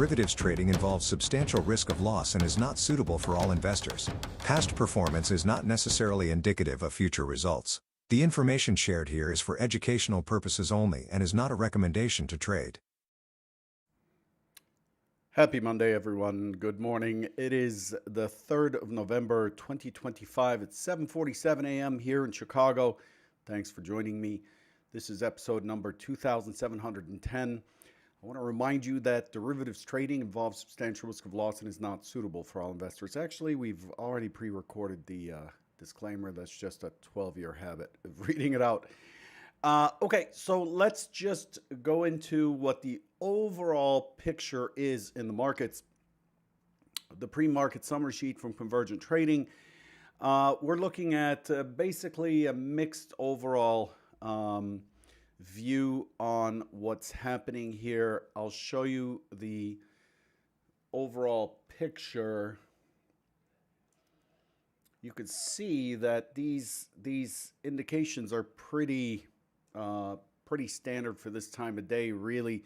Derivatives trading involves substantial risk of loss and is not suitable for all investors. Past performance is not necessarily indicative of future results. The information shared here is for educational purposes only and is not a recommendation to trade. Happy Monday, everyone. Good morning. It is the 3rd of November, 2025. It's 7:47 a.m. here in Chicago. Thanks for joining me. This is episode number 2710. I want to remind you that derivatives trading involves substantial risk of loss and is not suitable for all investors. Actually, we've already pre-recorded the disclaimer. That's just a 12-year habit of reading it out. Okay, so let's just go into what the overall picture is in the markets. The pre-market summary sheet from Convergent Trading. We're looking at basically a mixed overall view on what's happening here. I'll show you the overall picture. You could see that these indications are pretty standard for this time of day, really.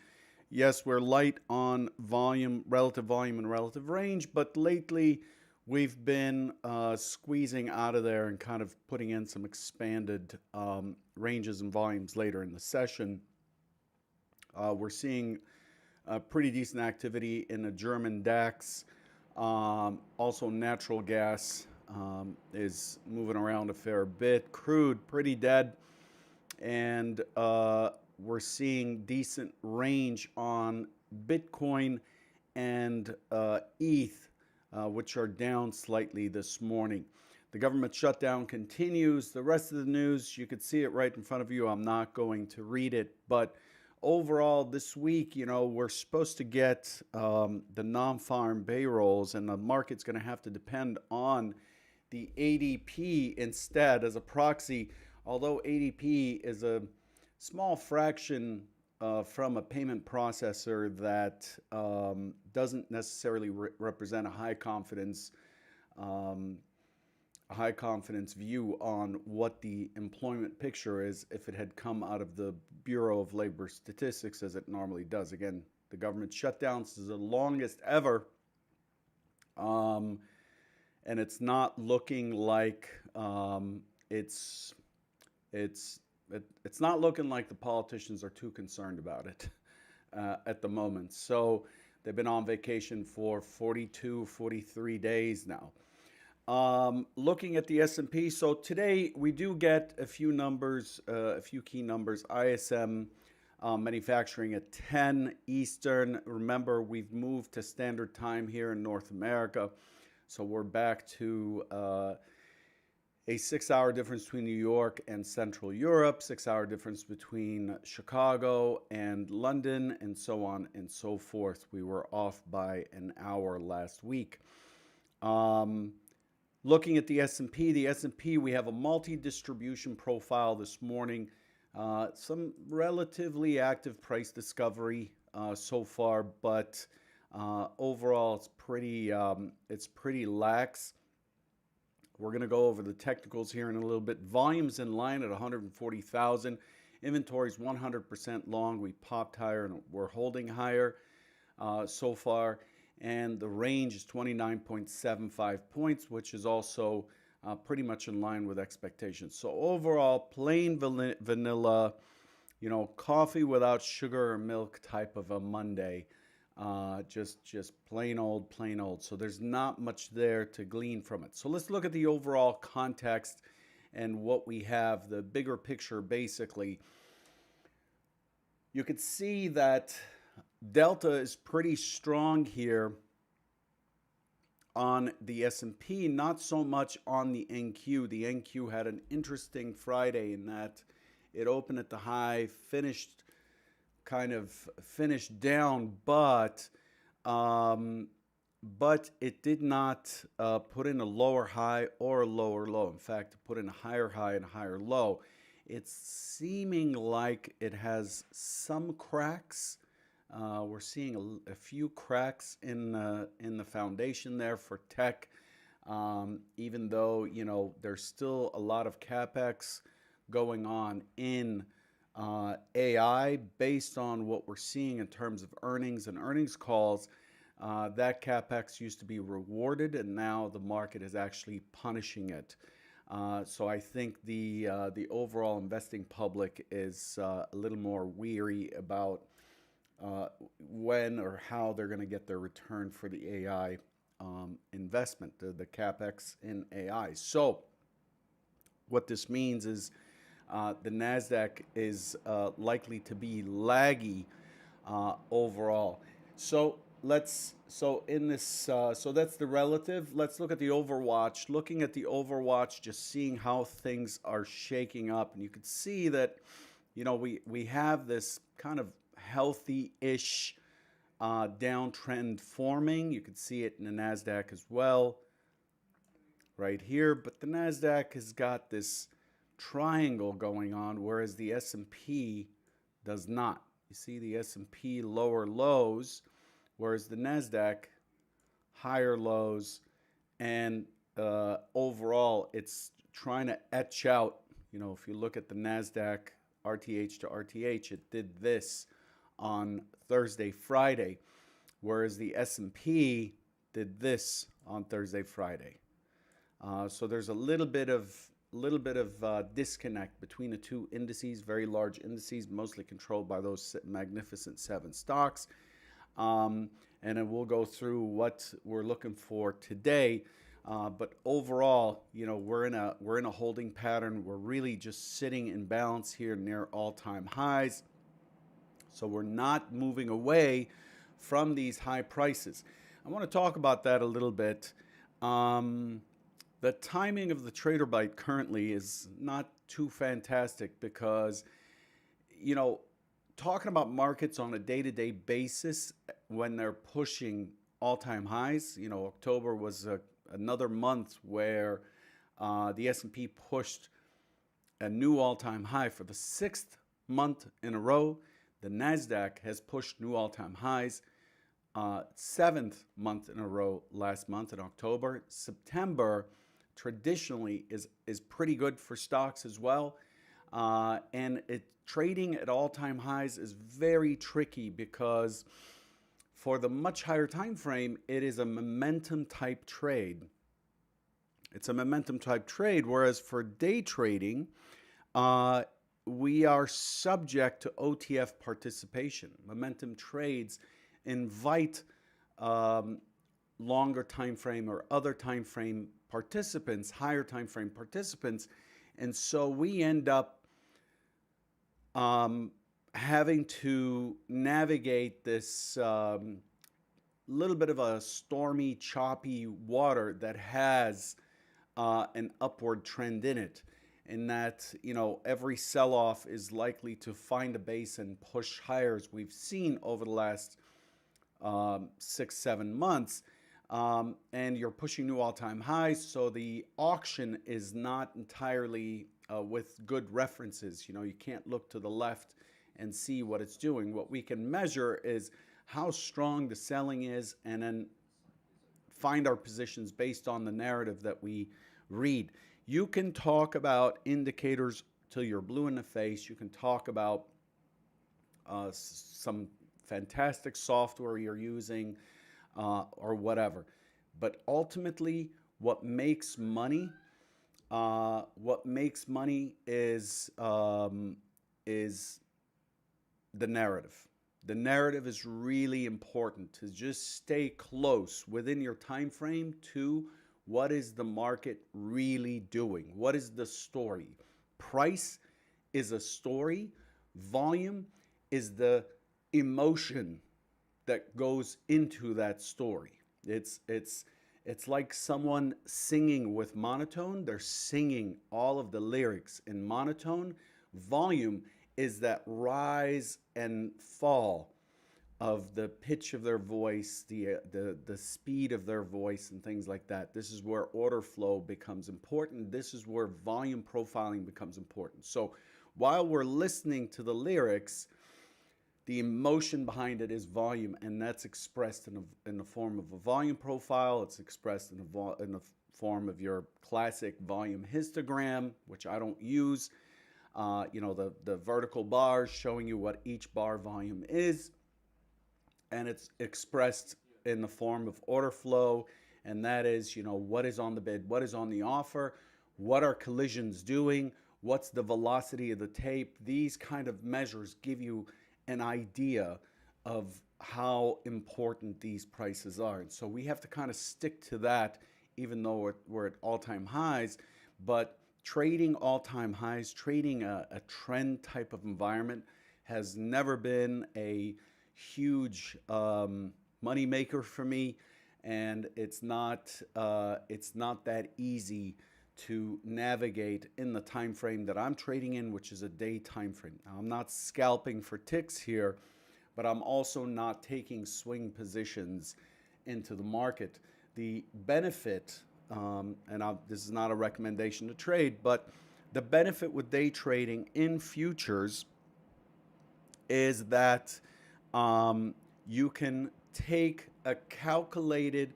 Yes, we're light on volume, relative and relative range, but lately we've been squeezing out of there and kind of putting in some expanded ranges and volumes later in the session. We're seeing pretty decent activity in the German DAX. Also, natural gas is moving around a fair bit. Crude, pretty dead. And we're seeing decent range on Bitcoin and ETH. Which are down slightly this morning. The government shutdown continues. The rest of the news, you could see it right in front of you. I'm not going to read it. But overall, this week, we're supposed to get the non-farm payrolls, and the market's going to have to depend on the ADP instead as a proxy. Although ADP is a small fraction from a payment processor that doesn't necessarily represent a high confidence view on what the employment picture is if it had come out of the Bureau of Labor Statistics as it normally does. Again, the government shutdowns is the longest ever, and it's not looking like it's not looking like the politicians are too concerned about it at the moment. So they've been on vacation for 42, 43 days now. Looking at the S&P, so today we do get a few numbers, a few key numbers. ISM manufacturing at 10 Eastern. Remember, we've moved to standard time here in North America. So we're back to a 6-hour difference between New York and Central Europe, 6-hour difference between Chicago and London, and so on and so forth. We were off by an hour last week. Looking at the S&P, we have a multi-distribution profile this morning. Some relatively active price discovery so far, but overall it's pretty lax. We're going to go over the technicals here in a little bit. Volumes in line at 140,000. Inventory's 100% long. We popped higher and we're holding higher so far. And the range is 29.75 points, which is also pretty much in line with expectations. So overall, plain vanilla, coffee without sugar or milk type of a Monday. Just plain old. So there's not much there to glean from it. So let's look at the overall context and what we have, the bigger picture basically. You could see that Delta is pretty strong here on the S&P, not so much on the NQ. The NQ had an interesting Friday in that it opened at the high, finished down, but it did not put in a lower high or a lower low. In fact, it put in a higher high and a higher low. It's seeming like it has some cracks. We're seeing a few cracks in the foundation there for tech, even though there's still a lot of capex going on in AI based on what we're seeing in terms of earnings and earnings calls. That capex used to be rewarded, and now the market is actually punishing it. So I think the overall investing public is a little more weary about when or how they're going to get their return for the AI investment, the capex in AI. So what this means is the Nasdaq is likely to be laggy overall. So so that's the relative. Let's look at the Overwatch. Looking at the Overwatch, just seeing how things are shaking up, and you can see that, we have this kind of healthy-ish downtrend forming. You can see it in the Nasdaq as well, right here. But the Nasdaq has got this triangle going on, whereas the S&P does not. You see the S&P lower lows, whereas the Nasdaq higher lows, and overall it's trying to etch out. If you look at the Nasdaq RTH to RTH, it did this on Thursday, Friday, whereas the S&P did this on Thursday, Friday. So there's a little bit of disconnect between the two indices, very large indices, mostly controlled by those magnificent 7 stocks. And then we'll go through what we're looking for today. But overall, we're in a holding pattern. We're really just sitting in balance here near all-time highs. So we're not moving away from these high prices. I want to talk about that a little bit. The timing of the TraderBite currently is not too fantastic because, talking about markets on a day-to-day basis when they're pushing all-time highs, October was another month where the S&P pushed a new all-time high for the 6th month in a row. The Nasdaq has pushed new all-time highs 7th month in a row last month in October. September traditionally is pretty good for stocks as well. And trading at all-time highs is very tricky because for the much higher time frame, it is a momentum type trade. It's a momentum type trade, whereas for day trading, we are subject to OTF participation. Momentum trades invite longer time frame or other time frame participants, higher time frame participants, and so we end up having to navigate this little bit of a stormy, choppy water that has an upward trend in it. In that, every sell-off is likely to find a base and push higher, as we've seen over the last 6-7 months. And you're pushing new all-time highs, so the auction is not entirely with good references. You can't look to the left and see what it's doing. What we can measure is how strong the selling is, and then find our positions based on the narrative that we read. You can talk about indicators till you're blue in the face. You can talk about some fantastic software you're using or whatever. But ultimately, what makes money is the narrative. The narrative is really important to just stay close within your time frame to what is the market really doing? What is the story? Price is a story. Volume is the emotion that goes into that story. It's like someone singing with monotone. They're singing all of the lyrics in monotone. Volume is that rise and fall of the pitch of their voice, the speed of their voice, and things like that. This is where order flow becomes important. This is where volume profiling becomes important. So while we're listening to the lyrics, the emotion behind it is volume, and that's expressed in the form of a volume profile. It's expressed in the form of your classic volume histogram, which I don't use. The vertical bars showing you what each bar volume is, and it's expressed in the form of order flow, and that is, what is on the bid, what is on the offer, what are collisions doing, what's the velocity of the tape. These kind of measures give you an idea of how important these prices are. And so we have to kind of stick to that, even though we're at all-time highs. But trading all-time highs, trading a trend type of environment has never been a huge money maker for me, and it's not that easy to navigate in the time frame that I'm trading in, which is a day time frame. Now, I'm not scalping for ticks here, but I'm also not taking swing positions into the market. The benefit, this is not a recommendation to trade, but the benefit with day trading in futures is that you can take calculated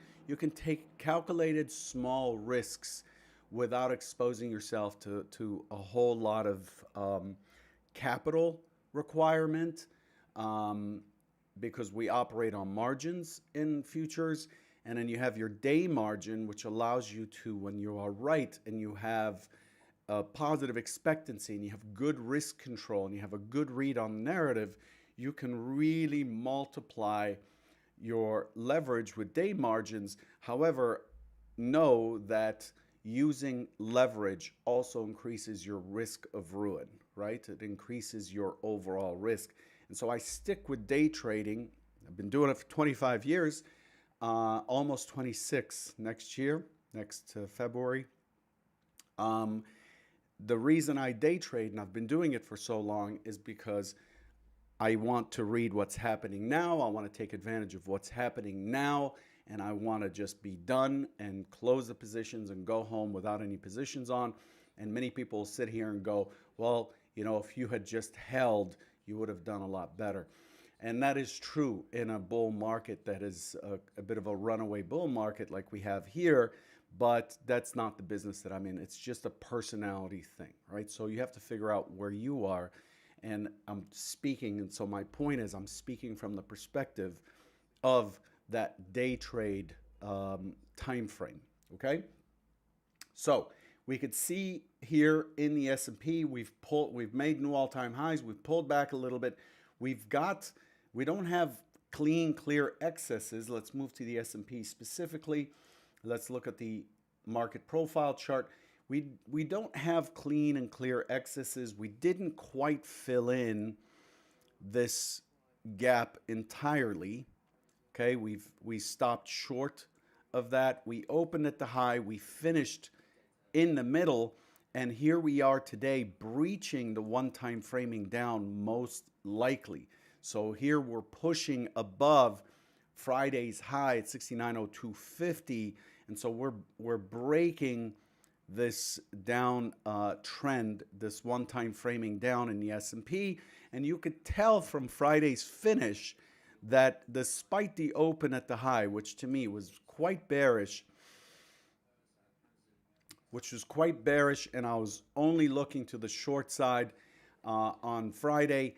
small risks without exposing yourself to a whole lot of capital requirement, because we operate on margins in futures. And then you have your day margin, which allows you to, when you are right and you have a positive expectancy and you have good risk control and you have a good read on the narrative, you can really multiply your leverage with day margins. However, know that using leverage also increases your risk of ruin, right? It increases your overall risk. And so I stick with day trading. I've been doing it for 25 years, almost 26 next year, next February. The reason I day trade, and I've been doing it for so long, is because I want to read what's happening now. I want to take advantage of what's happening now, and I want to just be done and close the positions and go home without any positions on. And many people sit here and go, well, if you had just held, you would have done a lot better. And that is true in a bull market that is a bit of a runaway bull market like we have here, but that's not the business that I'm in. It's just a personality thing, right? So you have to figure out where you are. And I'm speaking, and so my point is I'm speaking from the perspective of that day trade time frame, okay? So we could see here in the S&P, we've made new all-time highs. We've pulled back a little bit. We don't have clean, clear excesses. Let's move to the S&P specifically. Let's look at the market profile chart. We don't have clean and clear excesses. We didn't quite fill in this gap entirely. Okay, we stopped short of that. We opened at the high. We finished in the middle, and here we are today breaching the one-time framing down most likely. So here we're pushing above Friday's high at 69.0250, and so we're breaking this down trend, this one-time framing down in the S&P, and you could tell from Friday's finish that despite the open at the high, which to me was quite bearish, and I was only looking to the short side on Friday,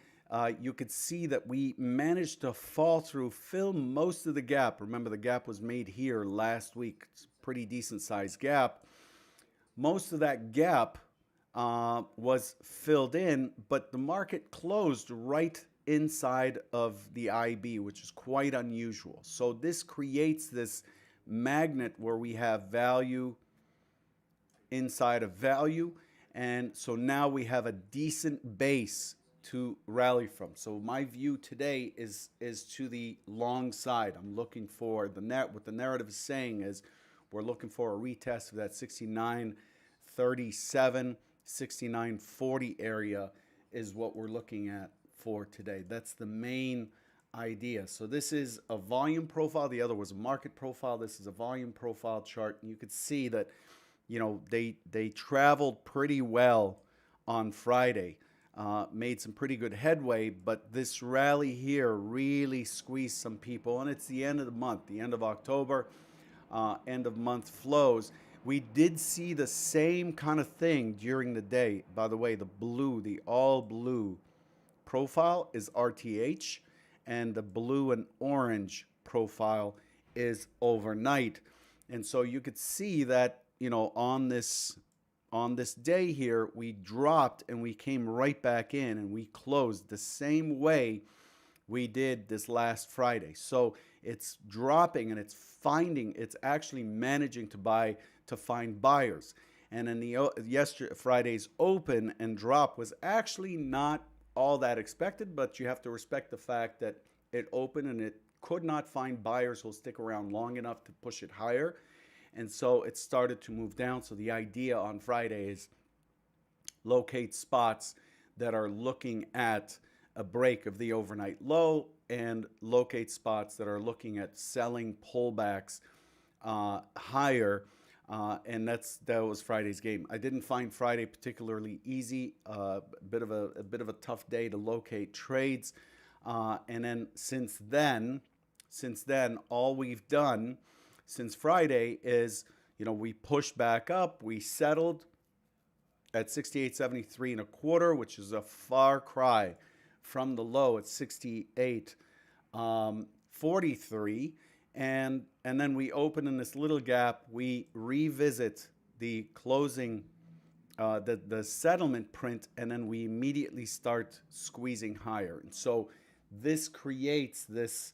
you could see that we managed to fall through, fill most of the gap. Remember, the gap was made here last week. It's a pretty decent sized gap. Most of that gap was filled in, but the market closed right inside of the IB, which is quite unusual. So this creates this magnet where we have value inside of value, and so now we have a decent base to rally from. So my view today is to the long side. I'm looking for what the narrative is saying is we're looking for a retest of that 69.37, 69.40 area is what we're looking at for today. That's the main idea. So this is a volume profile. The other was a market profile. This is a volume profile chart. And you could see that, they traveled pretty well on Friday, made some pretty good headway, but this rally here really squeezed some people. And it's the end of the month, the end of October, end of month flows. We did see the same kind of thing during the day. By the way, the all blue profile is RTH, and the blue and orange profile is overnight. And so you could see that, on this day here, we dropped and we came right back in and we closed the same way we did this last Friday. So it's dropping and it's actually managing to find buyers. And in the yesterday Friday's open and drop was actually not all that expected, but you have to respect the fact that it opened and it could not find buyers who'll stick around long enough to push it higher. And so it started to move down. So the idea on Friday is locate spots that are looking at a break of the overnight low and locate spots that are looking at selling pullbacks higher. And that was Friday's game. I didn't find Friday particularly easy. A bit of a tough day to locate trades. And then since then, all we've done since Friday is, we pushed back up. We settled at 68.73 and a quarter, which is a far cry from the low at 68.43. And then we open in this little gap. We revisit the closing, the settlement print, and then we immediately start squeezing higher. And so this creates this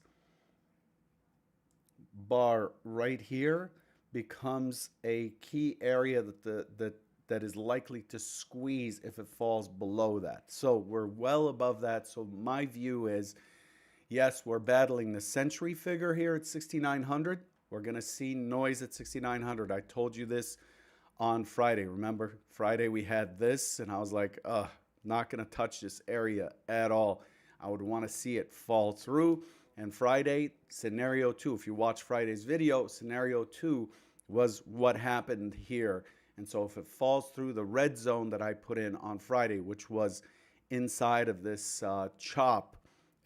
bar right here, becomes a key area that is likely to squeeze if it falls below that. So we're well above that. So my view is, yes, we're battling the century figure here at 6,900. We're going to see noise at 6,900. I told you this on Friday. Remember, Friday we had this, and I was like, not going to touch this area at all. I would want to see it fall through. And Friday, scenario 2, if you watch Friday's video, scenario 2 was what happened here. And so if it falls through the red zone that I put in on Friday, which was inside of this chop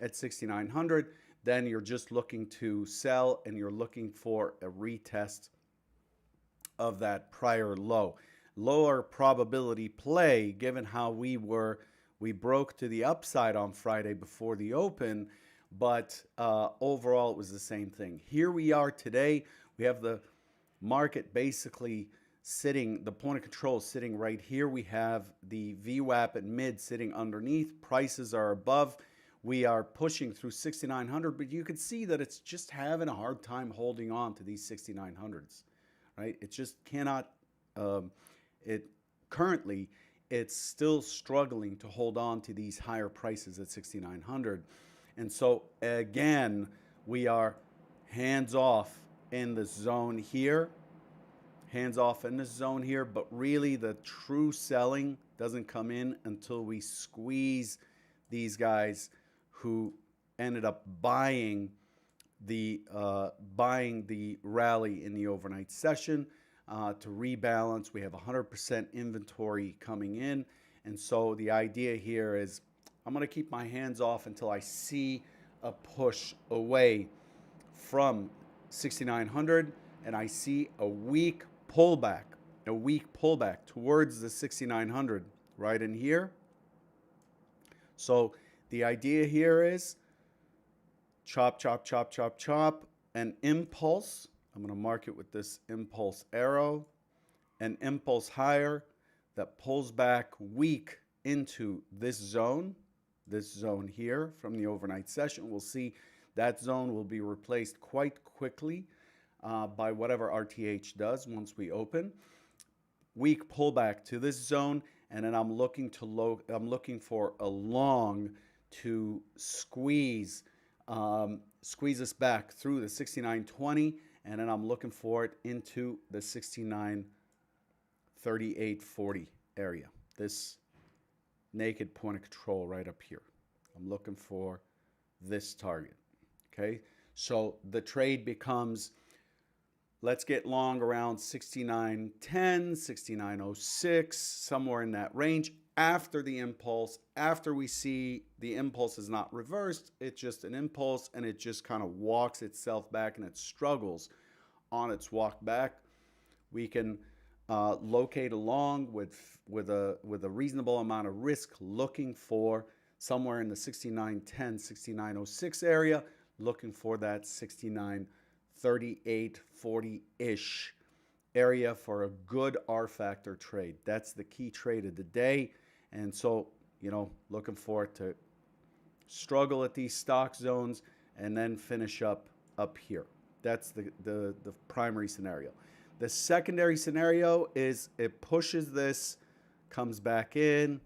at 6,900, then you're just looking to sell and you're looking for a retest of that prior low. Lower probability play, given how we broke to the upside on Friday before the open, but overall it was the same thing. Here we are today. We have the market basically sitting, the point of control sitting right here. We have the VWAP at mid sitting underneath. Prices are above. We are pushing through 6,900, but you can see that it's just having a hard time holding on to these 6,900s, right? It just cannot, currently, it's still struggling to hold on to these higher prices at 6,900. And so again, we are hands off in the zone here, but really the true selling doesn't come in until we squeeze these guys who ended up buying the rally in the overnight session to rebalance. We have 100% inventory coming in, and so the idea here is I'm going to keep my hands off until I see a push away from 6,900 and I see a weak pullback towards the 6,900 right in here. So the idea here is chop, chop, chop, chop, chop, an impulse. I'm going to mark it with this impulse arrow, an impulse higher that pulls back weak into this zone here from the overnight session. We'll see that zone will be replaced quite quickly by whatever RTH does once we open. Weak pullback to this zone, and then I'm looking for a long to squeeze us back through the 69.20, and then I'm looking for it into the 69.3840 area. This naked point of control right up here. I'm looking for this target. Okay, so the trade becomes, let's get long around 69.10, 69.06, somewhere in that range. After the impulse, after we see the impulse is not reversed, it's just an impulse and it just kind of walks itself back and it struggles on its walk back, we can locate along with a reasonable amount of risk, looking for somewhere in the 69.10, 69.06 area, looking for that 69.38 38.40-ish area for a good R factor trade. That's the key trade of the day. And so, looking forward to struggle at these stock zones and then finish up here. That's the primary scenario. The secondary scenario is it pushes this, comes back in,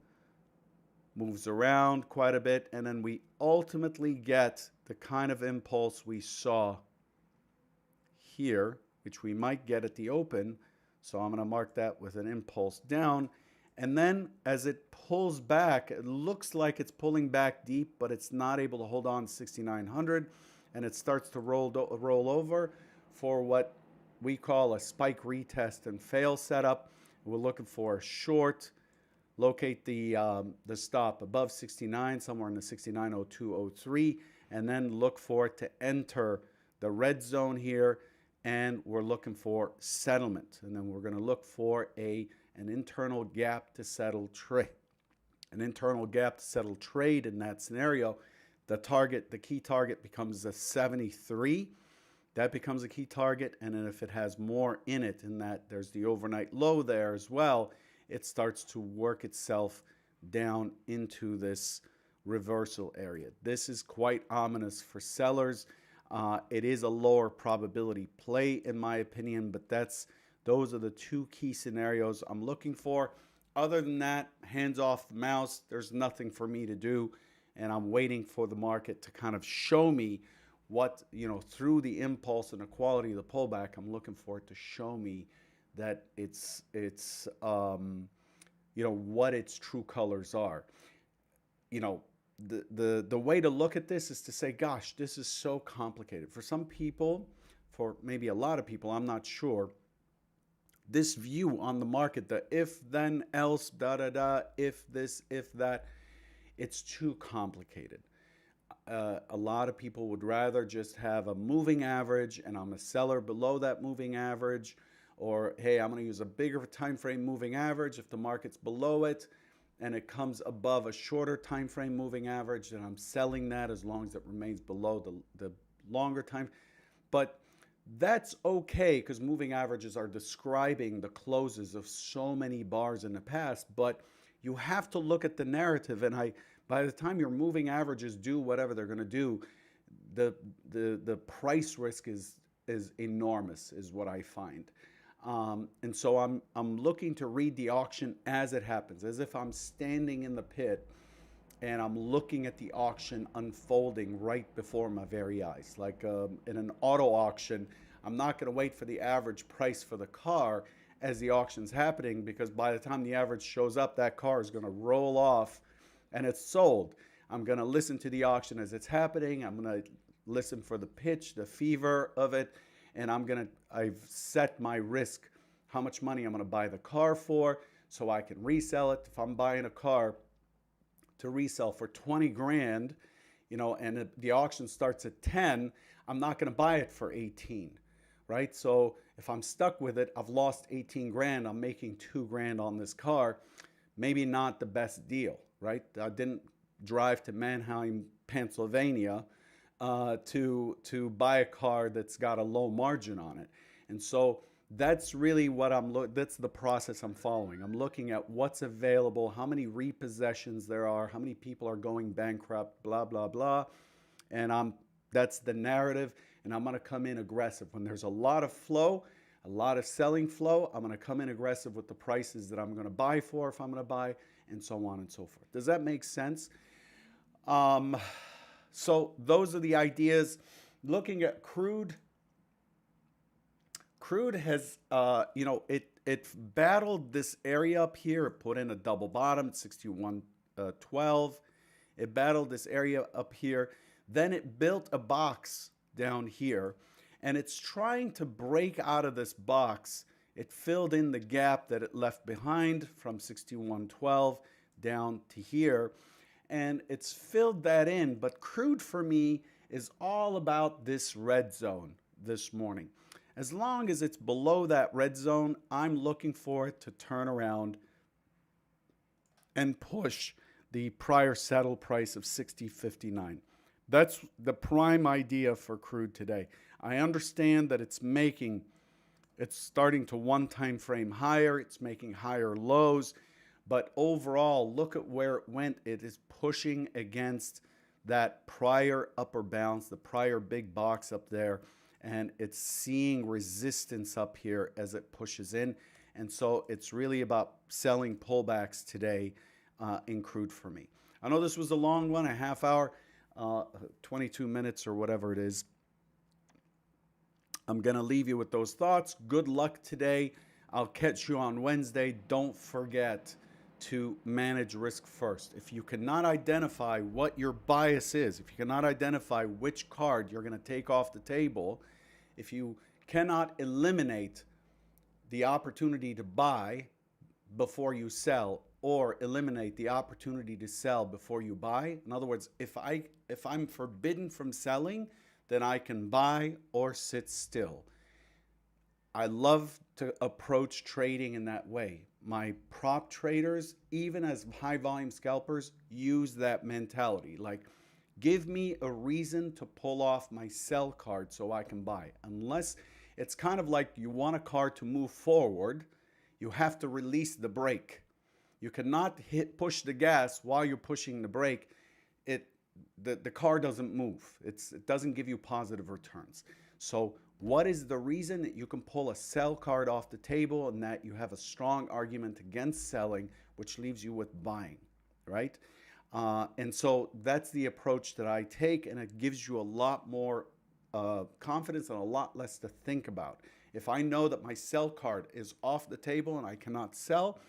moves around quite a bit, and then we ultimately get the kind of impulse we saw here, which we might get at the open. So I'm going to mark that with an impulse down. And then as it pulls back, it looks like it's pulling back deep, but it's not able to hold on to 6,900. And it starts to roll over for what we call a spike retest and fail setup. We're looking for a short. Locate the stop above 69, somewhere in the 69.0203, and then look for it to enter the red zone here. And we're looking for settlement. And then we're going to look for an internal gap to settle trade. An internal gap to settle trade in that scenario, the key target becomes a 73. That becomes a key target. And then if it has more in it, in that there's the overnight low there as well, it starts to work itself down into this reversal area. This is quite ominous for sellers. It is a lower probability play in my opinion, but those are the two key scenarios I'm looking for. Other than that, hands off the mouse. There's nothing for me to do, and I'm waiting for the market to kind of show me what, through the impulse and the quality of the pullback, I'm looking for it to show me that it's what its true colors are. The way to look at this is to say, gosh, this is so complicated. For some people, for maybe a lot of people, I'm not sure, this view on the market, the if, then, else, if this, if that, it's too complicated. A lot of people would rather just have a moving average, and I'm a seller below that moving average, or, hey, I'm going to use a bigger time frame moving average. If the market's below it and it comes above a shorter time frame moving average, then I'm selling that as long as it remains below the longer time. But that's okay, because moving averages are describing the closes of so many bars in the past. But you have to look at the narrative, and by the time your moving averages do whatever they're going to do, the price risk is enormous, is what I find. And so I'm looking to read the auction as it happens, as if I'm standing in the pit and I'm looking at the auction unfolding right before my very eyes. Like in an auto auction, I'm not going to wait for the average price for the car as the auction's happening, because by the time the average shows up, that car is going to roll off and it's sold. I'm going to listen to the auction as it's happening. I'm going to listen for the pitch, the fever of it. And I've set my risk, how much money I'm going to buy the car for, so I can resell it. If I'm buying a car to resell for 20 grand, and the auction starts at 10, I'm not going to buy it for 18, right? So if I'm stuck with it, I've lost 18 grand. I'm making 2 grand on this car. Maybe not the best deal, right? I didn't drive to Mannheim, Pennsylvania, to buy a car that's got a low margin on it. And so that's really what that's the process I'm following. I'm looking at what's available, how many repossessions there are, how many people are going bankrupt, blah, blah, blah. And that's the narrative. And I'm going to come in aggressive. When there's a lot of flow, a lot of selling flow, I'm going to come in aggressive with the prices that I'm going to buy for, if I'm going to buy, and so on and so forth. Does that make sense? So those are the ideas. Looking at crude, Crude has, it battled this area up here. It put in a double bottom, 61.12. It battled this area up here. Then it built a box down here, and it's trying to break out of this box. It filled in the gap that it left behind from 61.12 down to here, and it's filled that in. But crude for me is all about this red zone this morning. As long as it's below that red zone, I'm looking for it to turn around and push the prior settle price of 60.59. That's the prime idea for crude today. I understand that it's starting to one time frame higher. It's making higher lows. But overall, look at where it went. It is pushing against that prior upper bounce, the prior big box up there. And it's seeing resistance up here as it pushes in. And so it's really about selling pullbacks today in crude for me. I know this was a long one, a half hour, 22 minutes or whatever it is. I'm going to leave you with those thoughts. Good luck today. I'll catch you on Wednesday. Don't forget to manage risk first. If you cannot identify what your bias is, if you cannot identify which card you're going to take off the table, if you cannot eliminate the opportunity to buy before you sell or eliminate the opportunity to sell before you buy, in other words, if I'm forbidden from selling, then I can buy or sit still. I love to approach trading in that way. My prop traders, even as high volume scalpers, use that mentality. Like, give me a reason to pull off my sell card so I can buy. Unless it's kind of like you want a car to move forward, you have to release the brake. You cannot push the gas while you're pushing the brake. The car doesn't move. It doesn't give you positive returns. So what is the reason that you can pull a sell card off the table and that you have a strong argument against selling, which leaves you with buying, right? And so that's the approach that I take, and it gives you a lot more confidence and a lot less to think about. If I know that my sell card is off the table and I cannot sell,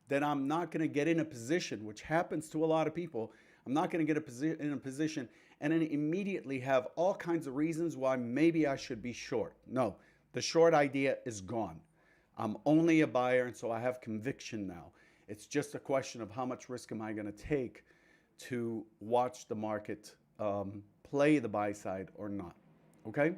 then I'm not going to get in a position, which happens to a lot of people. I'm not going to get in a position and then immediately have all kinds of reasons why maybe I should be short. No, the short idea is gone. I'm only a buyer, and so I have conviction now. It's just a question of how much risk am I going to take to watch the market play the buy side or not. Okay?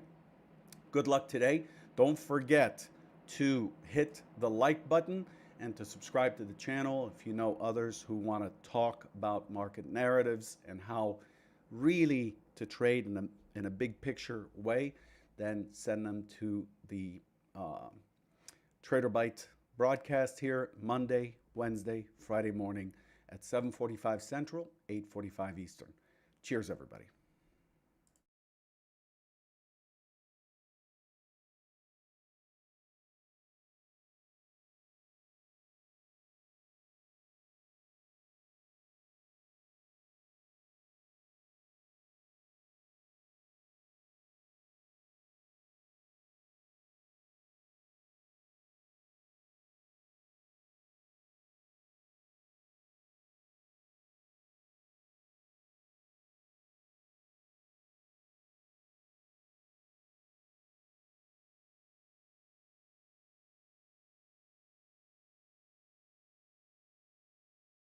Good luck today. Don't forget to hit the like button and to subscribe to the channel if you know others who want to talk about market narratives and how really to trade in a big picture way. Then send them to the TraderBite broadcast here Monday, Wednesday, Friday morning at 7:45 Central, 8:45 Eastern. Cheers, everybody.